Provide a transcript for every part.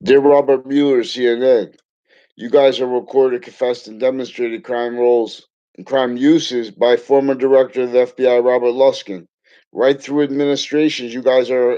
Dear Robert Mueller, CNN, you guys are recorded, confessed, and demonstrated crime roles and crime uses by former director of the FBI, Robert Luskin. Right through administrations, you guys are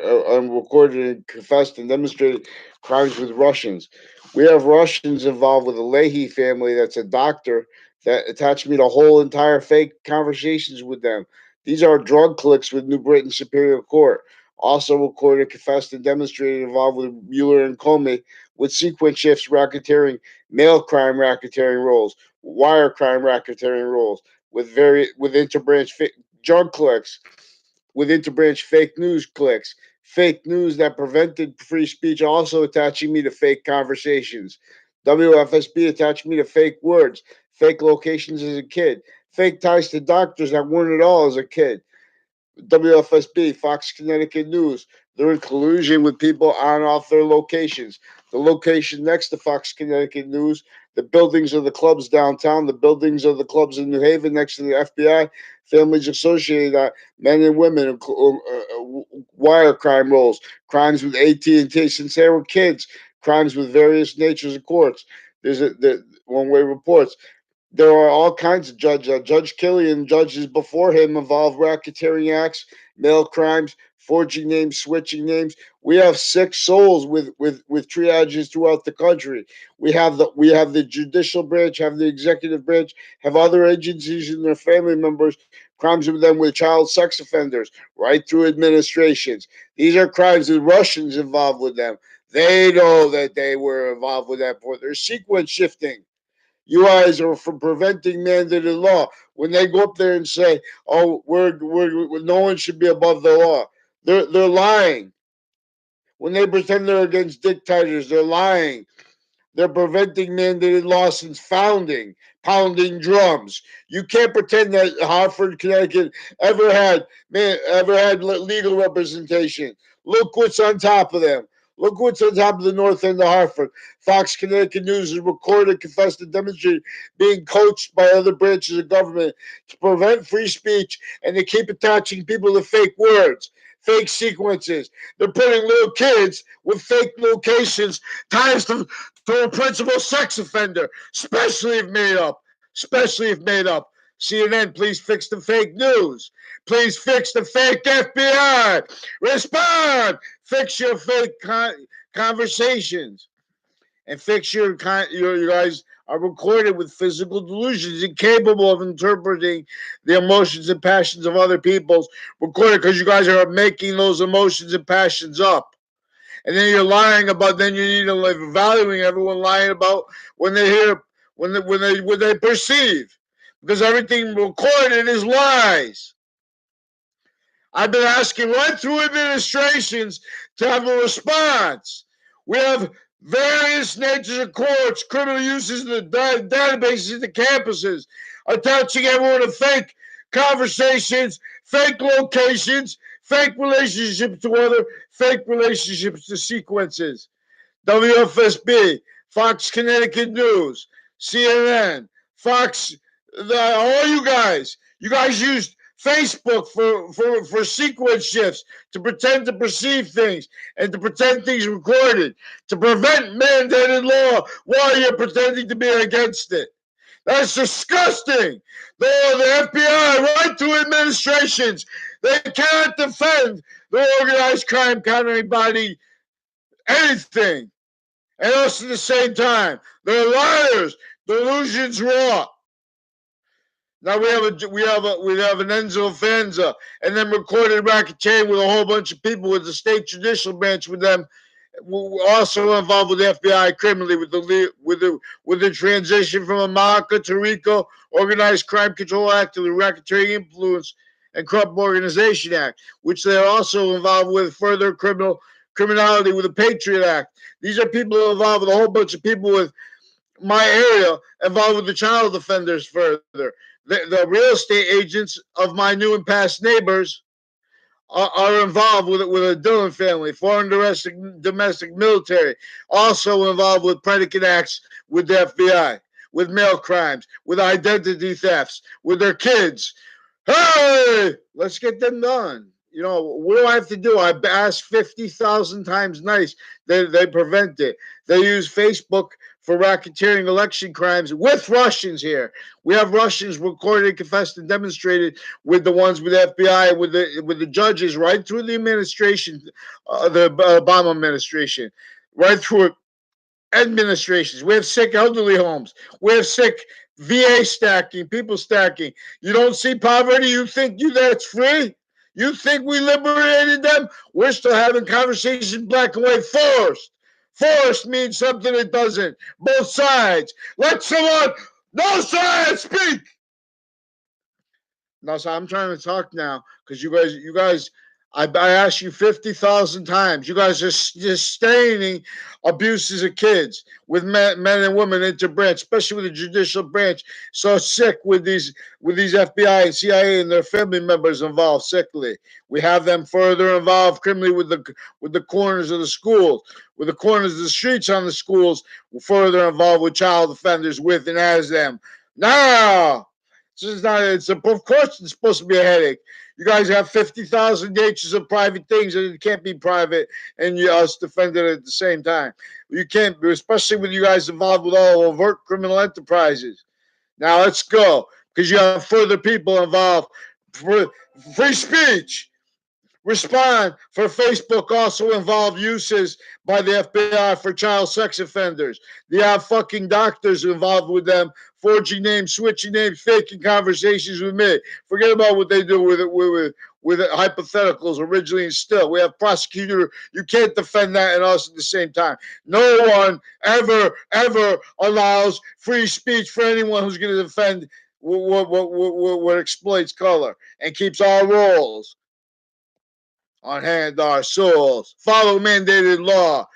recorded and confessed and demonstrated crimes with Russians. We have Russians involved with the Leahy family that's a doctor that attached me to whole entire fake conversations with them. These are drug clicks with New Britain Superior Court. Also recorded, confessed, and demonstrated involved with Mueller and Comey with sequence shifts, racketeering, mail crime racketeering roles, wire crime racketeering roles, with interbranch drug clicks, with interbranch fake news clicks, fake news that prevented free speech, also attaching me to fake conversations. WFSB attached me to fake words, fake locations as a kid, fake ties to doctors that weren't at all as a kid. WFSB, Fox Connecticut News. They're in collusion with people on and off their locations. The location next to Fox Connecticut News, the buildings of the clubs downtown, the buildings of the clubs in New Haven next to the FBI, families associated, men and women, wire crime rolls, crimes with AT&T since they were kids, crimes with various natures of courts. There's one-way reports. There are all kinds of judges. Judge Killian, judges before him involved racketeering acts, mail crimes, forging names, switching names. We have sick souls with triages throughout the country. We have the judicial branch, have the executive branch, have other agencies and their family members, crimes with them with child sex offenders, right through administrations. These are crimes with Russians involved with them. They know that they were involved with that. There's sequence shifting. You guys are for preventing mandated law. When they go up there and say, "Oh, no one should be above the law," they're lying. When they pretend they're against dictators, they're lying. They're preventing mandated law since founding, pounding drums. You can't pretend that Hartford, Connecticut ever had legal representation. Look what's on top of them. Look what's on top of the north end of Hartford. Fox Connecticut News is recorded, confessed, and demonstrated being coached by other branches of government to prevent free speech and to keep attaching people to fake words, fake sequences. They're putting little kids with fake locations, ties to a principal sex offender, especially if made up. Especially if made up. CNN, please fix the fake news. Please fix the fake FBI. Respond. Fix your fake conversations. And fix your guys are recorded with physical delusions, incapable of interpreting the emotions and passions of other people's recorded because you guys are making those emotions and passions up. And then you're lying about. Then you need to live valuing everyone lying about when they hear when they perceive, because everything recorded is lies. I've been asking right through administrations to have a response. We have various natures of courts, criminal uses in the databases, the campuses, attaching everyone to fake conversations, fake locations, fake relationships to other, fake relationships to sequences. WFSB, Fox Connecticut News, CNN, Fox, all you guys used Facebook for sequence shifts to pretend to perceive things and to pretend things recorded, to prevent mandated law while you're pretending to be against it. That's disgusting. The FBI, right through administrations, they cannot defend the organized crime countering body anything. And us at the same time. They're liars. Delusions raw. Now we have an Enzo Fanza, and then recorded racketeering with a whole bunch of people with the state judicial branch with them, also involved with the FBI criminally with the transition from America to RICO, Organized Crime Control Act, to the Racketeering Influence and Corrupt Organization Act, which they are also involved with further criminality with the Patriot Act. These are people involved with a whole bunch of people with my area involved with the child offenders further. The real estate agents of my new and past neighbors are involved with a Dillon family, foreign domestic military, also involved with predicate acts with the FBI, with mail crimes, with identity thefts, with their kids. Hey, let's get them done. what do I have to do? I asked 50,000 times nice. They prevent it. They use Facebook for racketeering election crimes with Russians here. We have Russians recorded, confessed, and demonstrated with the ones with the FBI, with the judges, right through the administration, the Obama administration, right through administrations. We have sick elderly homes. We have sick VA stacking, people stacking. You don't see poverty. You think that's free? You think we liberated them? We're still having conversations black and white. Forced. Forced means something it doesn't. Both sides. Let someone, no side speak. No, so I'm trying to talk now because you guys, I asked you 50,000 times. You guys are sustaining abuses of kids with men and women into branch, especially with the judicial branch. So sick with these FBI and CIA and their family members involved. Sickly, we have them further involved criminally with the corners of the schools, with the corners of the streets on the schools, further involved with child offenders with and as them. Now. This is not. Of course it's supposed to be a headache. You guys have 50,000 acres of private things, and it can't be private and us defend it at the same time. You can't, especially with you guys involved with all overt criminal enterprises. Now let's go because you have further people involved. For free speech. Respond for Facebook also involved uses by the FBI for child sex offenders. They have fucking doctors involved with them, forging names, switching names, faking conversations with me. Forget about what they do with hypotheticals originally and still. We have prosecutor. You can't defend that and us at the same time. No one ever allows free speech for anyone who's going to defend what exploits color and keeps our roles on hand our souls. Follow mandated law.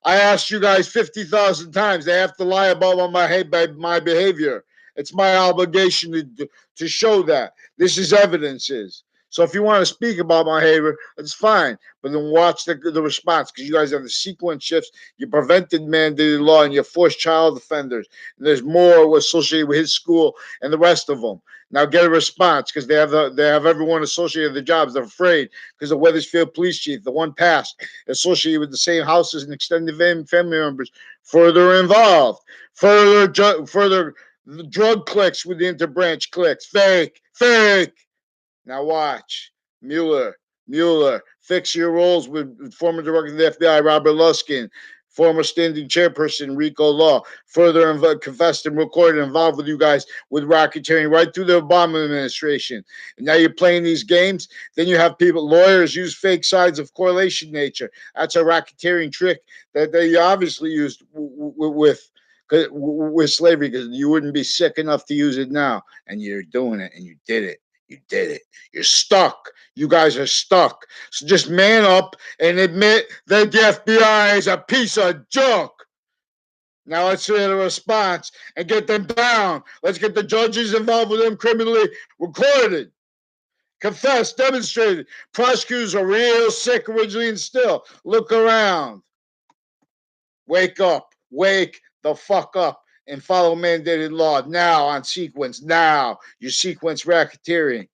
I asked you guys 50,000 times. They have to lie about my behavior. It's my obligation to show that. This is evidences. So if you want to speak about my behavior, it's fine. But then watch the response because you guys have the sequence shifts. You prevented mandated law and you forced child offenders. And there's more associated with his school and the rest of them. Now get a response because they have everyone associated with the jobs. They're afraid because the Weathersfield police chief, the one passed, associated with the same houses and extended family members, further involved, further drug clicks with the interbranch clicks, fake. Now watch Mueller, fix your roles with former director of the FBI Robert Luskin, former standing chairperson Rico Law, further confessed and recorded involved with you guys with racketeering right through the Obama administration. And now you're playing these games. Then you have lawyers use fake sides of correlation nature. That's a racketeering trick that they obviously used with slavery because you wouldn't be sick enough to use it now. And you're doing it and you did it. You did it. You're stuck. You guys are stuck. So just man up and admit that the FBI is a piece of junk. Now let's hear the response and get them down. Let's get the judges involved with them criminally recorded, confessed, demonstrated. Prosecutors are real sick originally and still. Look around. Wake up. Wake the fuck up and follow mandated law now on sequence. Now. Your sequence racketeering.